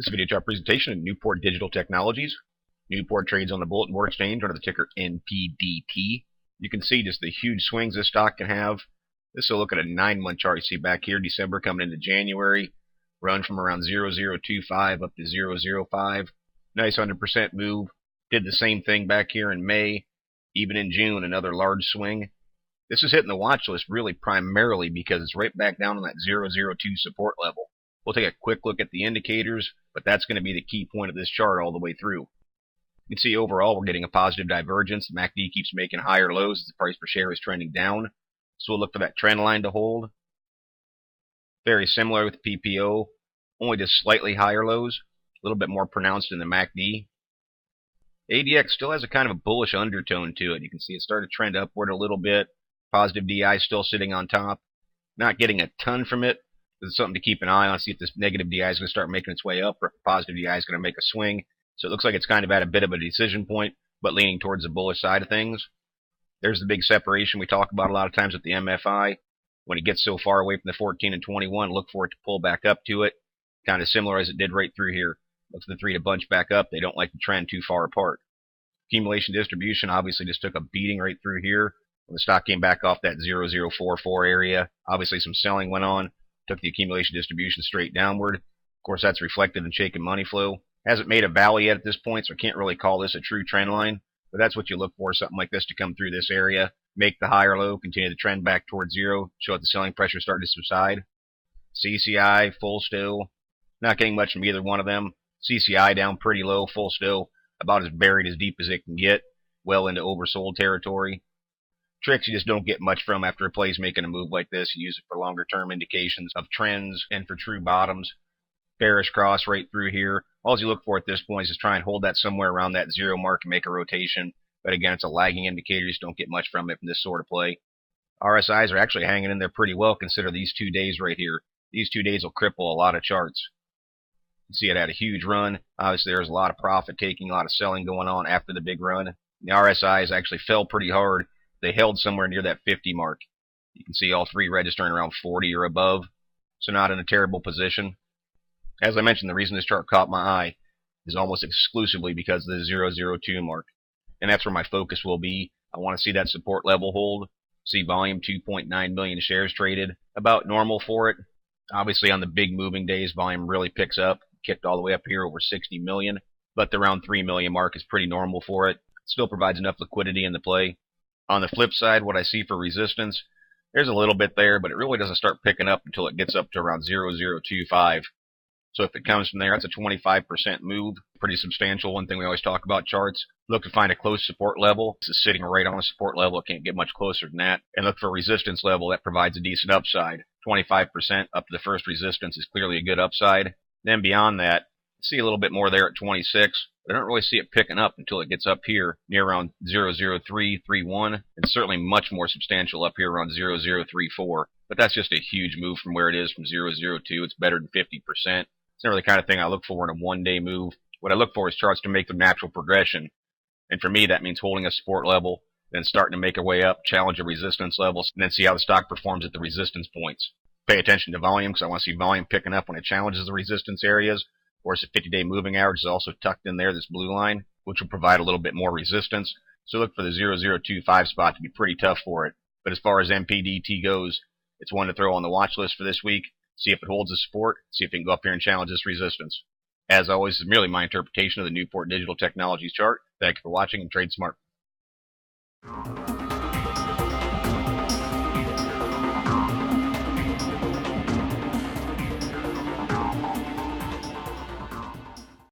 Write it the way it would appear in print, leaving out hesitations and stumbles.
This video chart presentation of Newport Digital Technologies. Newport trades on the Bulletin Board Exchange under the ticker NPDT. You can see just the huge swings this stock can have. This will look at a 9-month chart. You see back here, December coming into January. Run from around 0025 up to 005. Nice 100% move. Did the same thing back here in May. Even in June, another large swing. This is hitting the watch list really primarily because it's right back down on that 002 support level. We'll take a quick look at the indicators, but that's going to be the key point of this chart all the way through. You can see overall we're getting a positive divergence. The MACD keeps making higher lows as the price per share is trending down. So we'll look for that trend line to hold. Very similar with the PPO, only just slightly higher lows, a little bit more pronounced in the MACD. ADX still has a kind of a bullish undertone to it. You can see it started to trend upward a little bit. Positive DI still sitting on top. Not getting a ton from it. This is something to keep an eye on, see if this negative DI is going to start making its way up or if positive DI is going to make a swing. So it looks like it's kind of at a bit of a decision point, but leaning towards the bullish side of things. There's the big separation we talk about a lot of times with the MFI. When it gets so far away from the 14 and 21, look for it to pull back up to it. Kind of similar as it did right through here. Look for the three to bunch back up. They don't like to trend too far apart. Accumulation distribution obviously just took a beating right through here. When the stock came back off that 0044 area, obviously some selling went on. Took the accumulation distribution straight downward. Of course, that's reflected in shaken money flow. Hasn't made a valley yet at this point, so I can't really call this a true trend line. But that's what you look for, something like this to come through this area. Make the higher low, continue the trend back towards zero, show that the selling pressure starting to subside. CCI, Full STO, not getting much from either one of them. CCI down pretty low, Full STO about as buried as deep as it can get, well into oversold territory. Tricks you just don't get much from after a play's making a move like this. You use it for longer term indications of trends and for true bottoms. Bearish cross right through here. All you look for at this point is just try and hold that somewhere around that zero mark and make a rotation. But again, it's a lagging indicator. You just don't get much from it from this sort of play. RSIs are actually hanging in there pretty well. Consider these 2 days right here. These 2 days will cripple a lot of charts. You see it had a huge run. Obviously, there's a lot of profit taking, a lot of selling going on after the big run. The RSIs actually fell pretty hard. They held somewhere near that 50 mark. You can see all three registering around 40 or above, so not in a terrible position. As I mentioned, the reason this chart caught my eye is almost exclusively because of the 002 mark, and that's where my focus will be. I want to see that support level hold, see volume 2.9 million shares traded, about normal for it. Obviously, on the big moving days, volume really picks up, kicked all the way up here over 60 million, but the around 3 million mark is pretty normal for it. Still provides enough liquidity in the play. On the flip side, what I see for resistance, there's a little bit there, but it really doesn't start picking up until it gets up to around 0025. So if it comes from there, that's a 25% move. Pretty substantial. One thing we always talk about charts, look to find a close support level. This is sitting right on a support level. It can't get much closer than that. And look for a resistance level that provides a decent upside. 25% up to the first resistance is clearly a good upside. Then beyond that, see a little bit more there at 26. I don't really see it picking up until it gets up here near around 00331, and certainly much more substantial up here around 0034. But that's just a huge move from where it is from 002. It's better than 50%. It's never the kind of thing I look for in a one-day move. What I look for is charts to make the natural progression. And for me, that means holding a support level, then starting to make our way up, challenge a resistance level, and then see how the stock performs at the resistance points. Pay attention to volume because I want to see volume picking up when it challenges the resistance areas. Of course, the 50-day moving average is also tucked in there, this blue line, which will provide a little bit more resistance. So look for the 0025 spot to be pretty tough for it. But as far as MPDT goes, it's one to throw on the watch list for this week. See if it holds the support. See if it can go up here and challenge this resistance. As always, this is merely my interpretation of the Newport Digital Technologies chart. Thank you for watching and trade smart.